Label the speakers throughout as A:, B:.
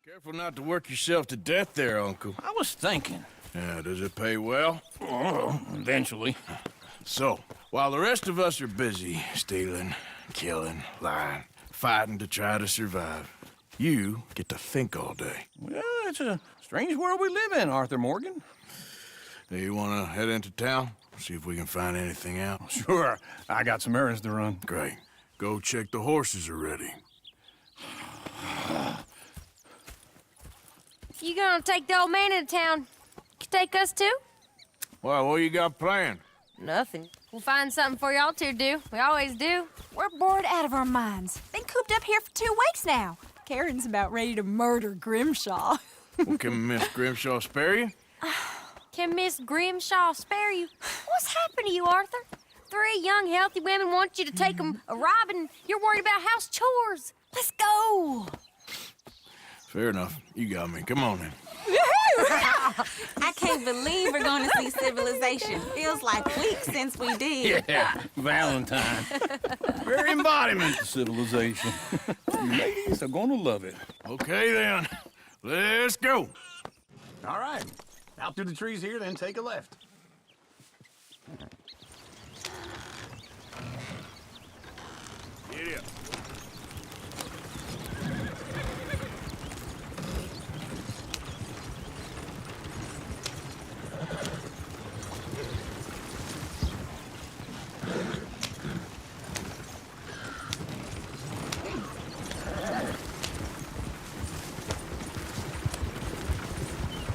A: Careful not to work yourself to death there, Uncle.
B: I was thinking.
A: Yeah, does it pay well?
B: Oh, eventually.
A: So, while the rest of us are busy stealing, killing, lying, fighting to try to survive, you get to think all day.
B: Well, it's a strange world we live in, Arthur Morgan.
A: Do you want to head into town? See if we can find anything out?
B: Sure, I got some errands to run.
A: Great. Go check the horses are ready.
C: You gonna take the old man into town? You take us too?
A: Well, what you got planned?
C: Nothing. We'll find something for y'all to do. We always do.
D: We're bored out of our minds. Been cooped up here for 2 weeks now. Karen's about ready to murder Grimshaw.
A: Well, can Miss Grimshaw spare you?
C: Can Miss Grimshaw spare you? What's happened to you, Arthur? 3 young, healthy women want you to take them a robbing. You're worried about house chores. Let's go.
A: Fair enough. You got me. Come on then.
E: I can't believe we're going to see civilization. Feels like weeks since we did.
B: Yeah, Valentine. Very embodiment of civilization. You ladies are gonna love it.
A: Okay then. Let's go.
B: All right. Out through the trees here, then take a left.
A: Get up.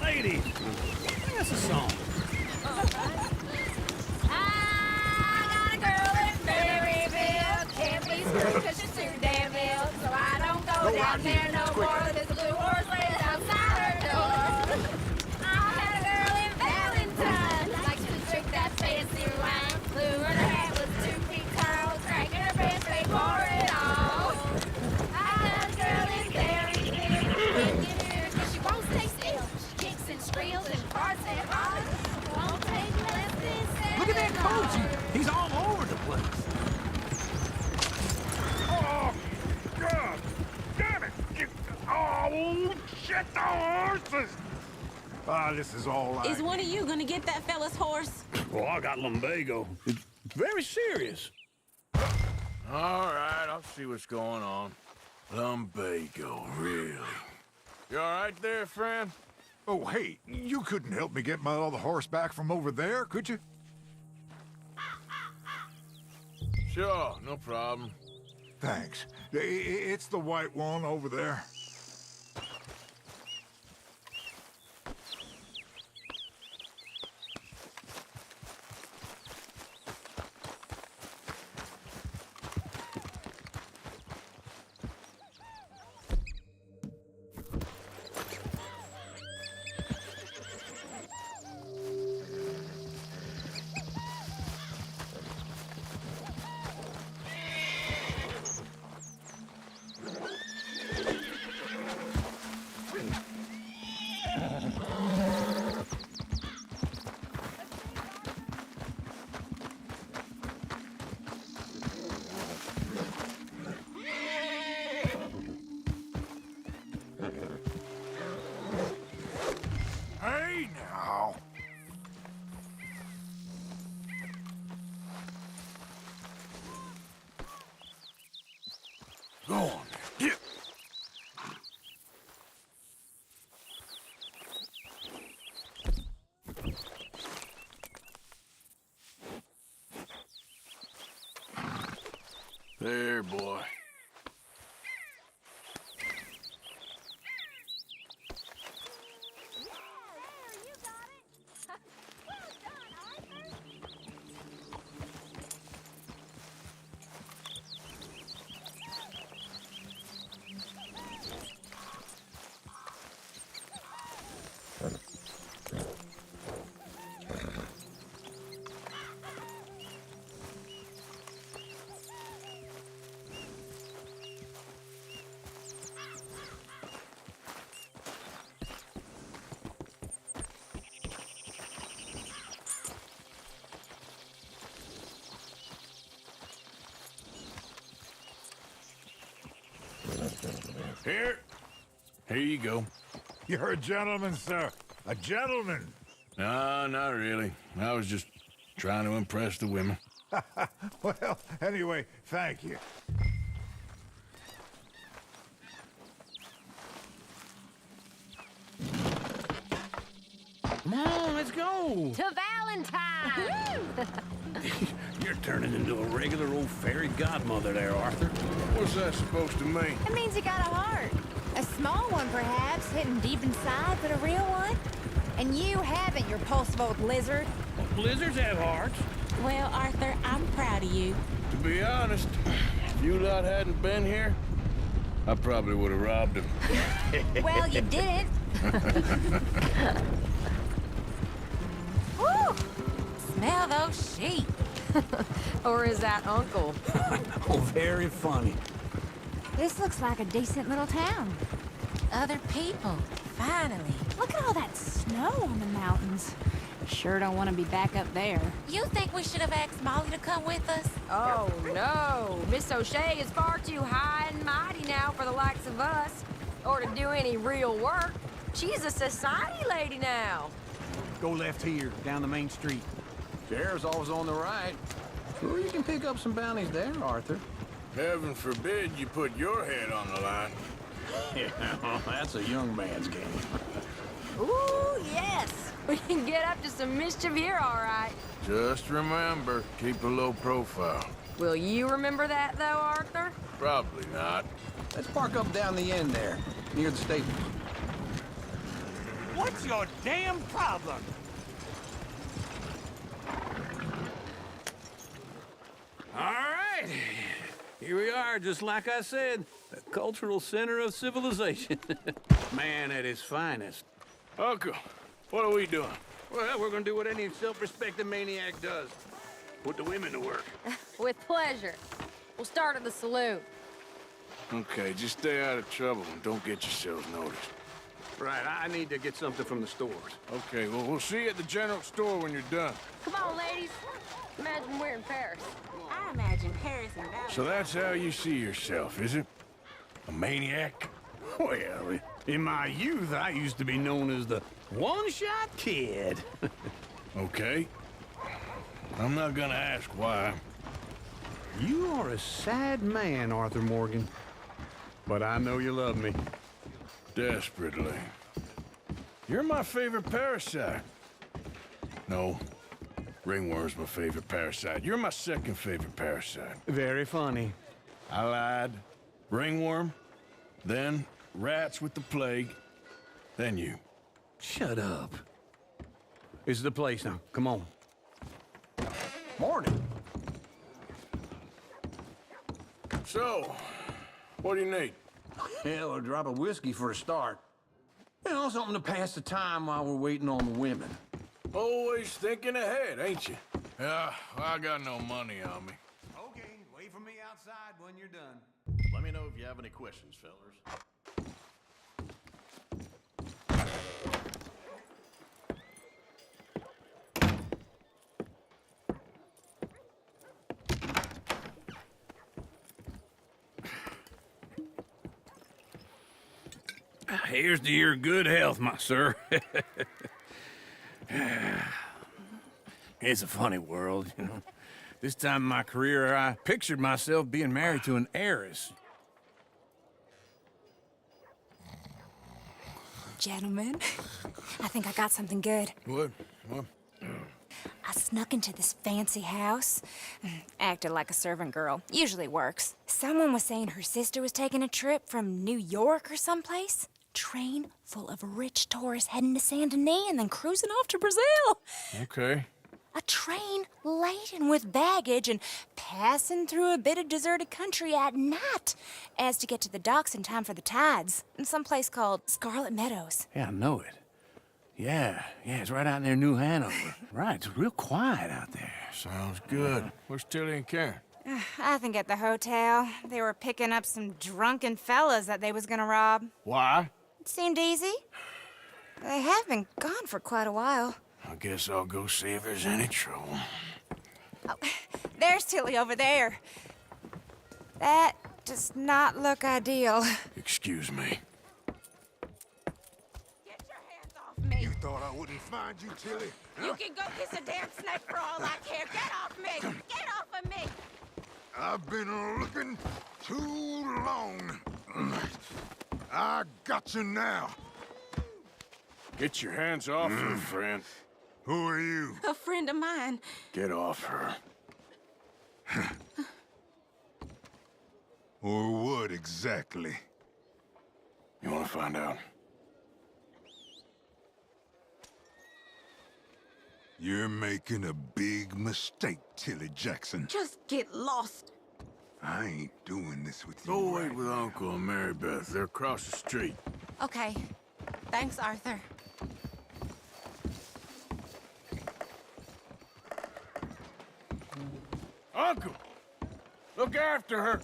B: Ladies, sing us a song.
C: I got a girl in Berryville. Can't be screwed 'cause she's too damn ill. So I don't go down there no more. There's a blue horse laying outside her door. I had a girl in Valentine. Like she would drink that fancy wine. Blue and her hair was 2 feet tall. Cracking her pants, they pour it all. I got a girl in Berryville. Can't get her 'cause she won't stay still. She kicks and squeals and farts and hollers. Won't take less than 7
B: Look at that
C: hours.
B: Koji. He's all over the place.
F: Oh, God! Damn it! Oh, shit, the horses! Ah, this is all
E: Is one of you going to get that fella's horse?
B: Well, I got lumbago. It's very serious.
A: All right, I'll see what's going on. Lumbago, really? You all right there, friend?
F: Oh, hey, you couldn't help me get my other horse back from over there, could you?
A: Sure, no problem.
F: Thanks. It's the white one over there. Hey, now.
A: Go on. Get. There, boy. Here. Here you go.
F: You're a gentleman, sir. A gentleman.
A: No, not really. I was just trying to impress the women.
F: Well, anyway, thank you.
B: Come on, let's go.
C: To Valentine!
B: You're turning into a regular old fairy godmother there, Arthur.
A: What's that supposed to mean?
D: It means you got a heart. A small one, perhaps, hidden deep inside, but a real one. And you haven't, your pulse-bolt lizard.
B: Blizzards have hearts.
E: Well, Arthur, I'm proud of you.
A: To be honest, if you lot hadn't been here, I probably would have robbed him.
D: Well, you didn't. Woo!
E: Smell those sheep.
C: Or is that Uncle?
B: Oh, very funny.
D: This looks like a decent little town.
E: Other people, finally.
D: Look at all that snow on the mountains. Sure don't want to be back up there.
E: You think we should have asked Molly to come with us?
C: Oh, no. Miss O'Shea is far too high and mighty now for the likes of us. Or to do any real work. She's a society lady now.
G: Go left here, down the main street. Sheriff's always on the right. Sure, you can pick up some bounties there, Arthur.
A: Heaven forbid you put your head on the line.
G: Yeah, that's a young man's game.
C: Ooh, yes. We can get up to some mischief here, all right.
A: Just remember, keep a low profile.
C: Will you remember that, though, Arthur?
A: Probably not.
G: Let's park up down the end there, near the stables.
B: What's your damn problem? All right. Here we are, just like I said. The cultural center of civilization. Man at his finest.
A: Uncle, what are we doing?
B: Well, we're gonna do what any self-respecting maniac does. Put the women to work.
C: With pleasure. We'll start at the saloon.
A: Okay, just stay out of trouble and don't get yourselves noticed.
B: Right, I need to get something from the stores.
A: Okay, well, we'll see you at the general store when you're done.
C: Come on, ladies. Imagine we're in Paris.
E: I imagine Paris and Valley.
A: So that's how you see yourself, is it? A maniac?
B: Well, in my youth, I used to be known as the one-shot kid.
A: Okay. I'm not gonna ask why.
G: You are a sad man, Arthur Morgan. But I know you love me.
A: Desperately. You're my favorite parasite. No. Ringworm's my favorite parasite. You're my second favorite parasite.
G: Very funny.
A: I lied. Ringworm, then rats with the plague, then you.
G: Shut up. This is the place now. Come on. Morning.
A: So, what do you need?
G: Hell, a drop of whiskey for a start. You know, something to pass the time while we're waiting on the women.
A: Always thinking ahead, ain't you? Yeah, well, I got no money on me.
G: Okay, wait for me outside when you're done.
H: Let me know if you have any questions, fellers.
B: Here's to your good health, my sir. It's a funny world, you know. This time in my career, I pictured myself being married to an heiress.
D: Gentlemen, I think I got something good.
A: What? What?
D: I snuck into this fancy house, acted like a servant girl. Usually works. Someone was saying her sister was taking a trip from New York or someplace. Train full of rich tourists heading to Saint Denis and then cruising off to Brazil.
A: Okay.
D: A train laden with baggage and passing through a bit of deserted country at night as to get to the docks in time for the tides in some place called Scarlet Meadows.
B: Yeah, I know it. Yeah, it's right out near New Hanover. Right, it's real quiet out there.
A: Sounds good. Where's Tilly and Karen?
D: I think at the hotel. They were picking up some drunken fellas that they was gonna rob.
A: Why?
D: It seemed easy. They have been gone for quite a while.
A: I guess I'll go see if there's any trouble.
D: Oh, there's Tilly over there. That does not look ideal.
A: Excuse me.
F: thought I wouldn't find you, Tilly.
E: You can go kiss a damn snake for all I care. Get off me! Get off of me!
F: I've been looking too long. I got you now.
A: Get your hands off her, friend.
F: Who are you?
E: A friend of mine.
A: Get off her.
F: Or what exactly?
A: You want to find out?
F: You're making a big mistake, Tilly Jackson.
E: Just get lost.
F: I ain't doing this with you.
A: Go wait
F: right
A: with
F: now.
A: Uncle and Mary Beth. They're across the street.
E: Okay. Thanks, Arthur.
A: Uncle! Look after her.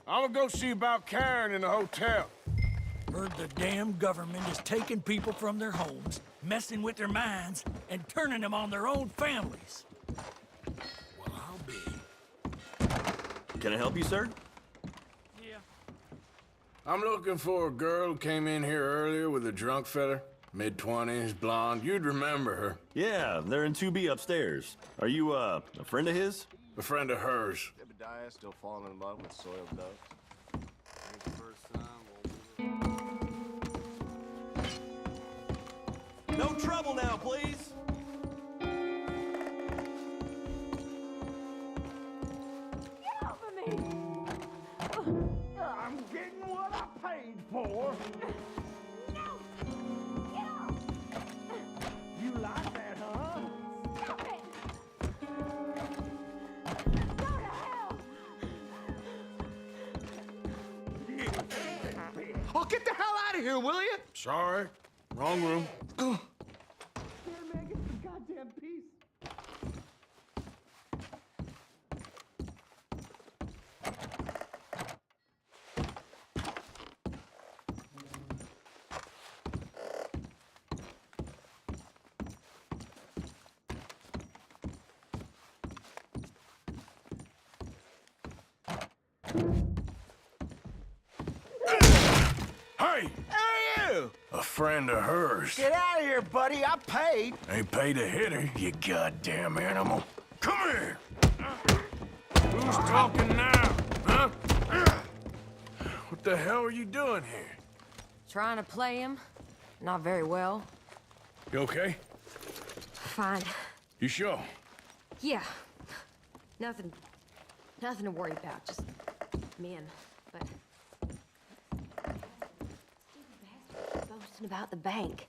A: I'm gonna go see about Karen in the hotel.
I: Heard the damn government is taking people from their homes, messing with their minds, and turning them on their own families. Well, I'll be.
H: Can I help you, sir?
I: Yeah.
A: I'm looking for a girl who came in here earlier with a drunk fella. Mid-20s, blonde. You'd remember her.
H: Yeah, they're in 2B upstairs. Are you, a friend of his?
A: A friend of hers.
H: Jebediah still falling in love with soiled doves. No trouble now, please.
C: Get off of me!
F: I'm getting what I paid for.
C: No! Get off!
F: You like that, huh?
C: Stop it! Go to hell!
G: Oh, get the hell out of here, will you?
A: Sorry. Wrong room.
G: Goddamn peace.
A: Hey!
G: Hey, you!
A: A friend of hers.
G: Get out of here, buddy. I paid.
A: Ain't paid to hit her, you goddamn animal. Come here! Who's talking now? Huh? What the hell are you doing here?
J: Trying to play him. Not very well.
A: You okay?
J: Fine.
A: You sure?
J: Yeah. Nothing to worry about. Just men. But boasting about the bank.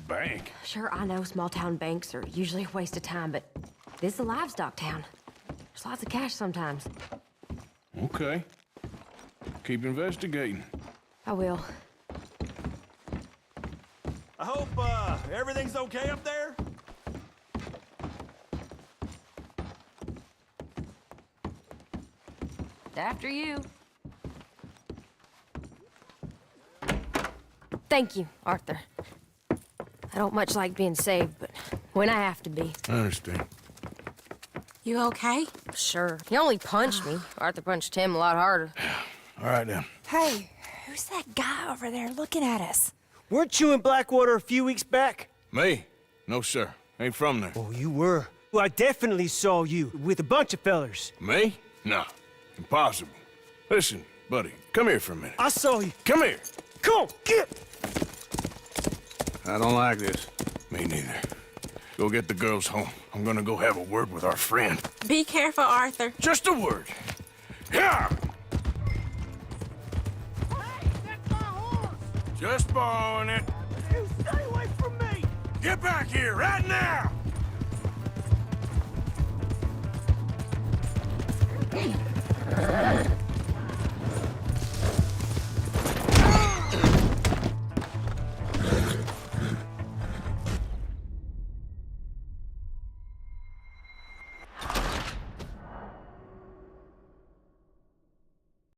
A: Bank?
J: Sure, I know small town banks are usually a waste of time, but this is a livestock town. There's lots of cash sometimes.
A: Okay. Keep investigating.
J: I will.
H: I hope, everything's okay up there?
J: After you. Thank you, Arthur. I don't much like being saved, but when I have to be.
A: I understand.
E: You okay?
J: Sure. He only punched me. Arthur punched him a lot harder.
A: All right, then.
D: Hey, who's that guy over there looking at us?
K: Weren't you in Blackwater a few weeks back?
A: Me? No, sir. Ain't from there.
K: Oh, you were. Well, I definitely saw you with a bunch of fellers.
A: Me? No. Impossible. Listen, buddy, come here for a minute.
K: I saw you.
A: Come here.
K: Come on, get!
A: I don't like this. Me neither. Go get the girls home. I'm gonna go have a word with our friend.
E: Be careful, Arthur.
A: Just a word. Yeah!
F: Hey, that's my horse!
A: Just borrowing it.
K: You stay away from me!
A: Get back here right now!